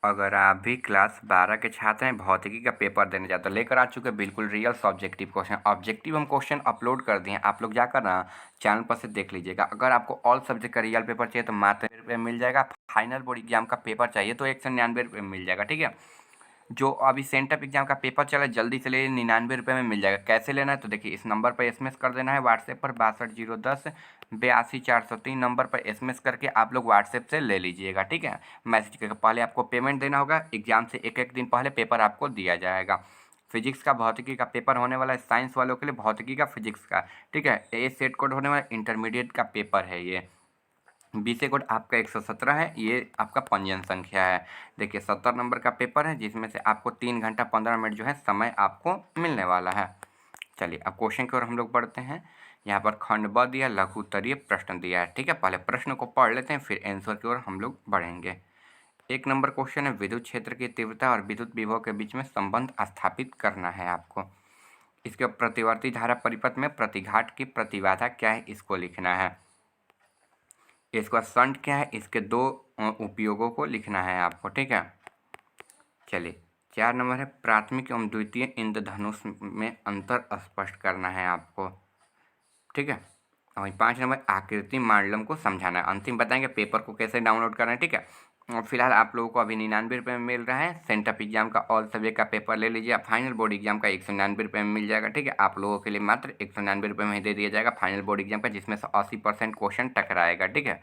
अगर आप भी क्लास 12 के छात्र हैं, भौतिकी का पेपर देने जाते, लेकर आ चुके हैं बिल्कुल रियल सब्जेक्टिव क्वेश्चन। ऑब्जेक्टिव हम क्वेश्चन अपलोड कर दिए हैं, आप लोग जाकर ना चैनल पर से देख लीजिएगा। अगर आपको ऑल सब्जेक्ट का रियल पेपर चाहिए तो मात्र रुपये मिल जाएगा। फाइनल बोर्ड एग्जाम का पेपर चाहिए तो 199 रुपये मिल जाएगा। ठीक है, जो अभी सेंटअप एग्जाम का पेपर चला है जल्दी से ले 99 रुपये में मिल जाएगा। कैसे लेना है तो देखिए, इस नंबर पर एसएमएस कर देना है व्हाट्सएप पर 6201082403 नंबर पर एसएमएस करके आप लोग व्हाट्सएप से ले लीजिएगा। ठीक है, मैसेज करके पहले आपको पेमेंट देना होगा। एग्जाम से एक दिन पहले पेपर आपको दिया जाएगा। फिजिक्स का भौतिकी का पेपर होने वाला है, साइंस वालों के लिए भौतिकी का फिजिक्स का। ठीक है, ये सेट कोड होने वाला इंटरमीडिएट का पेपर है। ये बीसे कोड आपका 117 है, ये आपका पंजीयन संख्या है। देखिए 70 नंबर का पेपर है, जिसमें से आपको 3 घंटा 15 मिनट जो है समय आपको मिलने वाला है। चलिए अब क्वेश्चन की ओर हम लोग बढ़ते हैं। यहाँ पर खंड ब दिया, लघु उत्तरीय प्रश्न दिया है। ठीक है, पहले प्रश्न को पढ़ लेते हैं, फिर आंसर की ओर हम लोग बढ़ेंगे। 1 नंबर क्वेश्चन है, विद्युत क्षेत्र की तीव्रता और विद्युत विभव के बीच में संबंध स्थापित करना है आपको। इसके प्रतिवर्ती धारा परिपथ में प्रतिघात की प्रतिबाधा क्या है, इसको लिखना है। इसका संट क्या है, इसके दो उपयोगों को लिखना है आपको। ठीक है, चलिए 4 नंबर है, प्राथमिक एवं द्वितीय इंद्रधनुष में अंतर स्पष्ट करना है आपको। ठीक है, और 5 नंबर आकृति मांडलम को समझाना है। अंतिम बताएंगे पेपर को कैसे डाउनलोड करना है। ठीक है, और फिलहाल आप लोगों को अभी 99 रुपये में मिल रहा है। सेंटअप एग्जाम का ऑल सब्जेक्ट का पेपर ले लीजिए, फाइनल बोर्ड एग्जाम का 199 रुपये में मिल जाएगा। ठीक है, आप लोगों के लिए मात्र 199 रुपये में ही दे दिया जाएगा फाइनल बोर्ड एग्जाम का, जिसमें से 80% क्वेश्चन टकराएगा। ठीक है,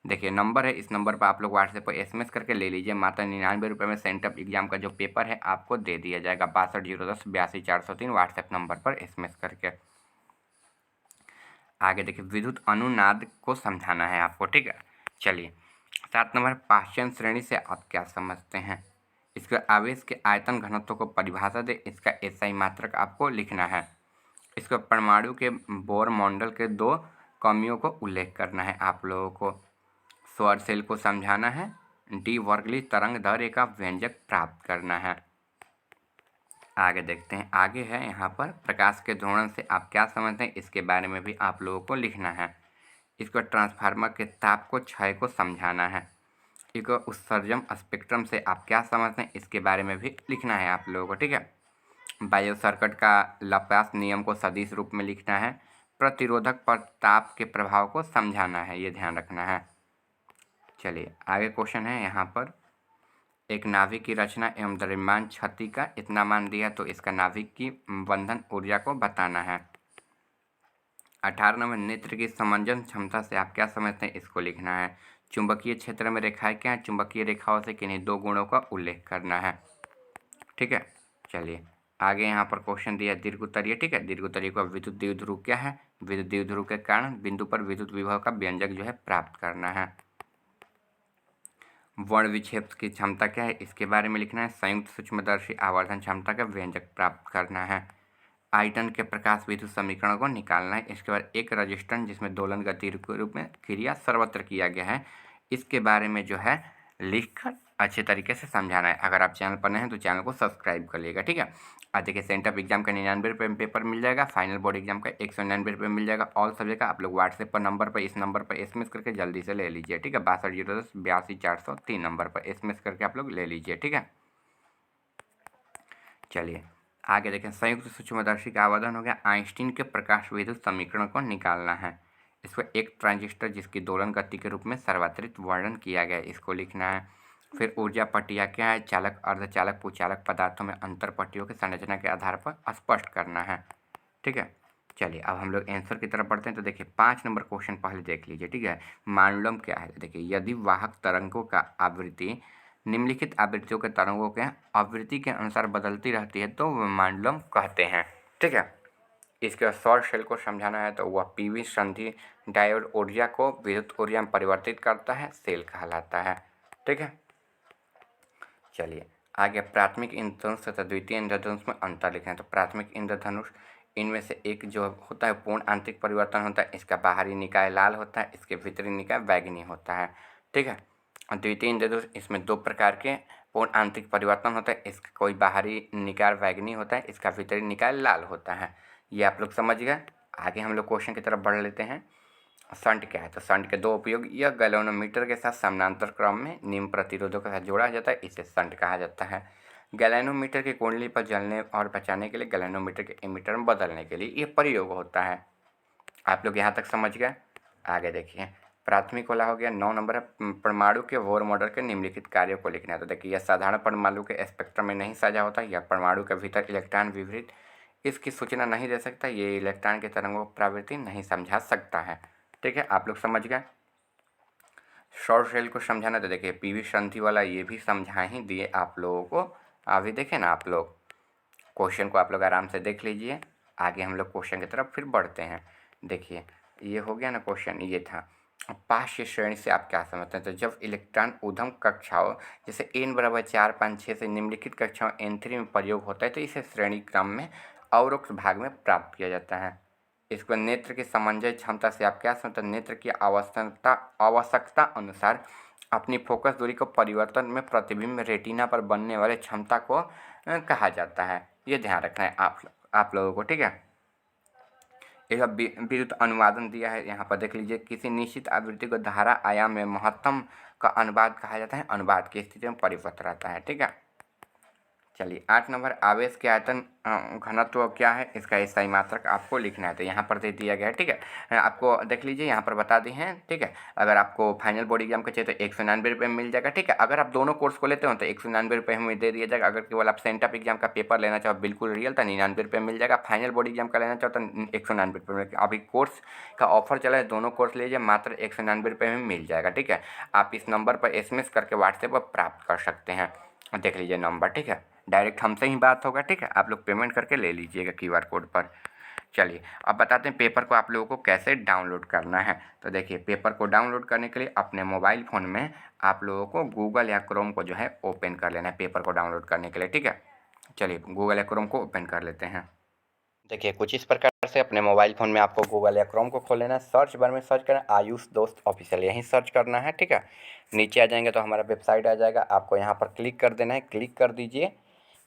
देखिए नंबर है, इस नंबर पर आप लोग व्हाट्सएप पर एसएमएस करके ले लीजिए। मात्र 99 रुपये में सेंटअप एग्जाम का जो पेपर है आपको दे दिया जाएगा। 6201082403 व्हाट्सएप नंबर पर एसएमएस करके। आगे देखिए, विद्युत अनुनाद को समझाना है आपको। ठीक है, चलिए 7 नंबर, पाश्चन श्रेणी से आप क्या समझते हैं। इसके आवेश के आयतन घनत्व को परिभाषा दे, इसका एसआई मात्रक आपको लिखना है। इसको परमाणु के बोर मॉडल के 2 कमियों को उल्लेख करना है आप लोगों को। स्वर सेल को समझाना है। डी वर्गली तरंग दैर्ध्य का व्यंजक प्राप्त करना है। आगे देखते हैं, आगे है यहाँ पर प्रकाश के ध्रुवण से आप क्या समझते हैं, इसके बारे में भी आप लोगों को लिखना है। इसको ट्रांसफार्मर के ताप को क्षय को समझाना है। इसको उत्सर्जन स्पेक्ट्रम से आप क्या समझते हैं, इसके बारे में भी लिखना है आप लोगों को। ठीक है, बायो सर्किट का लाप्लास नियम को सदिश रूप में लिखना है। प्रतिरोधक पर ताप के प्रभाव को समझाना है, ये ध्यान रखना है। चलिए आगे क्वेश्चन है यहाँ पर, एक नाभिक की रचना एवं द्रव्यमान क्षति का इतना मान दिया, तो इसका नाभिक की बंधन ऊर्जा को बताना है। 18 नंबर, नेत्र की समंजन क्षमता से आप क्या समझते हैं, इसको लिखना है। चुंबकीय क्षेत्र में रेखाएं क्या है, चुंबकीय रेखाओं से किन्हीं 2 गुणों का उल्लेख करना है। ठीक है, चलिए आगे यहाँ पर क्वेश्चन दिया दीर्घ उत्तरीय। ठीक है, दीर्घ उत्तरीय का विद्युत द्विध्रुव क्या है, विद्युत द्विध्रुव के कारण बिंदु पर विद्युत विभव का व्यंजक जो है प्राप्त करना है। वर्ण विक्षेप की क्षमता क्या है, इसके बारे में लिखना है। संयुक्त सूक्ष्मदर्शी आवर्धन क्षमता का व्यंजक प्राप्त करना है। आयतन के प्रकाश विद्युत समीकरण को निकालना है। इसके बाद एक रजिस्टर जिसमें दोलन गति के रूप में क्रिया सर्वत्र किया गया है, इसके बारे में जो है लिखकर अच्छे तरीके से समझाना है। अगर आप चैनल पर नए हैं तो चैनल को सब्सक्राइब कर लीजिएगा। ठीक है, आज देखिए सेंटअप एग्जाम का 99 रुपये में पेपर मिल जाएगा, फाइनल बोर्ड एग्जाम का 199 रुपये मिल जाएगा। ऑल सब्जेक्ट का आप लोग व्हाट्सएप पर नंबर पर, इस नंबर पर एसएमएस करके जल्दी से ले लीजिए। ठीक है, 6201082403 नंबर पर एसएमएस करके आप लोग ले लीजिए। ठीक है, चलिए आगे देखें, संयुक्त सूक्ष्मदर्शी का आवर्धन हो गया। आइंस्टीन के प्रकाश विद्युत समीकरण को निकालना है। इसको एक ट्रांजिस्टर जिसकी दोलन गति के रूप में सर्वत्रित वर्णन किया गया है, इसको लिखना है। फिर ऊर्जा पट्टियाँ क्या है, चालक अर्धचालक कुचालक पदार्थों में अंतर पट्टियों की संरचना के आधार पर स्पष्ट करना है। ठीक है, चलिए अब हम लोग आंसर की तरफ बढ़ते हैं। तो देखिए 5 नंबर क्वेश्चन पहले देख लीजिए। ठीक है, मांडुलम क्या है, देखिए यदि वाहक तरंगों का आवृत्ति निम्नलिखित आवृत्तियों के तरंगों के आवृत्ति के अनुसार बदलती रहती है तो वह मांडुलम कहते हैं। ठीक है, इसके बाद सौर सेल को समझाना है, तो वह पीवी संधि डायोड ऊर्जा को विद्युत ऊर्जा में परिवर्तित करता है, सेल कहलाता है। ठीक है, चलिए आगे, प्राथमिक इंद्रधनुष तथा द्वितीय इंद्रधनुष में अंतर लिखें। तो प्राथमिक इंद्रधनुष, इनमें से एक जो होता है पूर्ण आंतरिक परिवर्तन होता है, इसका बाहरी निकाय लाल होता है, इसके भीतरी निकाय बैंगनी होता है। ठीक है, और द्वितीय इंद्रधनुष, इसमें 2 प्रकार के पूर्ण आंतरिक परिवर्तन होता है, इसका कोई बाहरी निकाय बैंगनी होता है, इसका भीतरी निकाय लाल होता है। ये आप लोग समझ गए। आगे हम लोग क्वेश्चन की तरफ बढ़ लेते हैं। शंट क्या है? तो शंट के दो उपयोग, यह गैल्वेनोमीटर के साथ समानांतर क्रम में निम्न प्रतिरोधों के साथ जोड़ा जाता है, इसे शंट कहा जाता है। गैल्वेनोमीटर की कुंडली पर जलने और बचाने के लिए गैल्वेनोमीटर के एमीटर में बदलने के लिए ये प्रयोग होता है। आप लोग यहाँ तक समझ गए? आगे देखिए, प्राथमिक वाला हो गया 9 नंबर है, परमाणु के बोर मॉडल के निम्नलिखित कार्यों को लिखना है। तो देखिए, यह साधारण परमाणु के स्पेक्ट्रम में नहीं साझा होता, यह परमाणु के भीतर इलेक्ट्रॉन विपरीत इसकी सूचना नहीं दे सकता, ये इलेक्ट्रॉन के तरंगों की प्रवृत्ति नहीं समझा सकता है। ठीक है, आप लोग समझ गए? सौर सेल को समझाना, तो देखिए पीवी संधि वाला ये भी समझा ही दिए आप लोगों को। अभी देखें ना, आप लोग क्वेश्चन को आप लोग आराम से देख लीजिए। आगे हम लोग क्वेश्चन की तरफ फिर बढ़ते हैं। देखिए, ये हो गया ना क्वेश्चन, ये था पाश्य श्रेणी से आप क्या समझते हैं? तो जब इलेक्ट्रॉन ऊर्ध्व कक्षाओं जैसे n बराबर 4, 5, 6 से निम्नलिखित कक्षाओं n3 में प्रयोग होता है, तो इसे श्रेणी क्रम में अवरोक्त भाग में प्राप्त किया जाता है। इसको नेत्र की समंजय क्षमता से आप क्या समझते हैं? नेत्र की आवश्यकता अनुसार अपनी फोकस दूरी को परिवर्तन में प्रतिबिंब रेटिना पर बनने वाले क्षमता को कहा जाता है। ये ध्यान रखना है आप लोगों को, ठीक है। यह विद्युत अनुवादन दिया है, यहाँ पर देख लीजिए। किसी निश्चित आवृत्ति को धारा आयाम में महत्तम का अनुवाद कहा जाता है, अनुवाद की स्थिति में परिवर्तन रहता है, ठीक है। चलिए 8 नंबर, आवेश के आयतन घनत्व क्या है? इसका SI मात्रक आपको लिखना है, तो यहाँ पर दे दिया गया है, ठीक है। आपको देख लीजिए, यहाँ पर बता दी हैं, ठीक है। अगर आपको फाइनल बोर्ड एग्जाम का चाहिए तो 199 रुपये में मिल जाएगा, ठीक है। अगर आप दोनों कोर्स को लेते हो तो 199 रुपये में दे दिया जाएगा। अगर केवल आप सेंटअप एग्जाम का पेपर लेना चाहो बिल्कुल रियल, तो 99 रुपये मिल जाएगा। फाइनल बोर्ड एग्जाम का लेना चाहो तो 199 रुपये में। अभी कोर्स का ऑफर चला है, दोनों कोर्स लीजिए, मात्र 199 रुपये में मिल जाएगा, ठीक है। आप इस नंबर पर SMS करके व्हाट्सएप पर प्राप्त कर सकते हैं। देख लीजिए नंबर, ठीक है। डायरेक्ट हमसे ही बात होगा, ठीक है। आप लोग पेमेंट करके ले लीजिएगा QR कोड पर। चलिए अब बताते हैं पेपर को आप लोगों को कैसे डाउनलोड करना है। तो देखिए, पेपर को डाउनलोड करने के लिए अपने मोबाइल फ़ोन में आप लोगों को गूगल या क्रोम को जो है ओपन कर लेना है पेपर को डाउनलोड करने के लिए, ठीक है। चलिए गूगल या क्रोम को ओपन कर लेते हैं। देखिए कुछ इस प्रकार से अपने मोबाइल फ़ोन में आपको गूगल या क्रोम को खोल लेना है। सर्च बार में सर्च करना आयुष दोस्त ऑफिशियल, यहीं सर्च करना है, ठीक है। नीचे आ जाएंगे तो हमारा वेबसाइट आ जाएगा, आपको यहाँ पर क्लिक कर देना है, क्लिक कर दीजिए।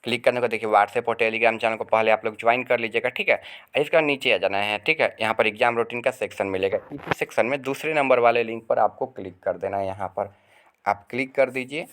क्लिक करने को देखिए व्हाट्सएप और टेलीग्राम चैनल को पहले आप लोग ज्वाइन कर लीजिएगा, ठीक है। इसका नीचे आ जाना है, ठीक है। यहाँ पर एग्जाम रूटीन का सेक्शन मिलेगा, इसी सेक्शन में दूसरे नंबर वाले लिंक पर आपको क्लिक कर देना है। यहाँ पर आप क्लिक कर दीजिए।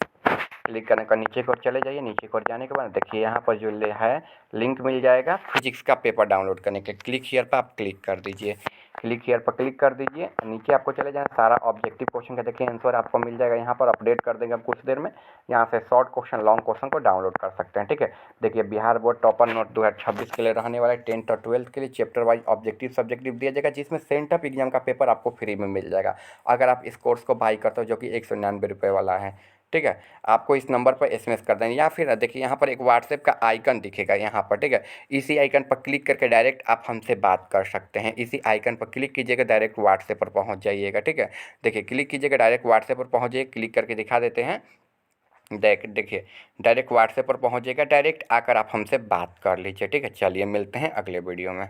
क्लिक करने का नीचे की ओर चले जाइए। नीचे की ओर जाने के बाद देखिए यहाँ पर जो है लिंक मिल जाएगा फिजिक्स का पेपर डाउनलोड करने के। क्लिक हियर पर आप क्लिक कर दीजिए। क्लिक हियर पर क्लिक कर दीजिए। नीचे आपको चले जाना, सारा ऑब्जेक्टिव क्वेश्चन का देखिए आंसर आपको मिल जाएगा। यहाँ पर अपडेट कर देंगे हम कुछ देर में। यहाँ से शॉर्ट क्वेश्चन, लॉन्ग क्वेश्चन को डाउनलोड कर सकते हैं, ठीक है। देखिए बिहार बोर्ड टॉपर नोट 2026 के लिए रहने वाला 10th और 12th के लिए चैप्टर वाइज ऑब्जेक्टिव सब्जेक्टिव दिया जाएगा, जिसमें सेंटअप एग्जाम का पेपर आपको फ्री में मिल जाएगा अगर आप इस कोर्स को बाई करते हो, जो कि 199 रुपये वाला है, ठीक है। आपको इस नंबर पर SMS कर देंगे, या फिर देखिए यहाँ पर एक व्हाट्सएप का आइकन दिखेगा यहाँ पर, ठीक है। इसी आइकन पर क्लिक करके डायरेक्ट आप हमसे बात कर सकते हैं। इसी आइकन पर क्लिक कीजिएगा, डायरेक्ट व्हाट्सएप पर पहुँच जाइएगा, ठीक है। देखिए क्लिक कीजिएगा, डायरेक्ट व्हाट्सएप पर पहुँच जाइए। क्लिक करके दिखा देते हैं, देखिए डायरेक्ट व्हाट्सएप पर पहुँचेगा। डायरेक्ट आकर आप हमसे बात कर लीजिए, ठीक है। चलिए मिलते हैं अगले वीडियो में।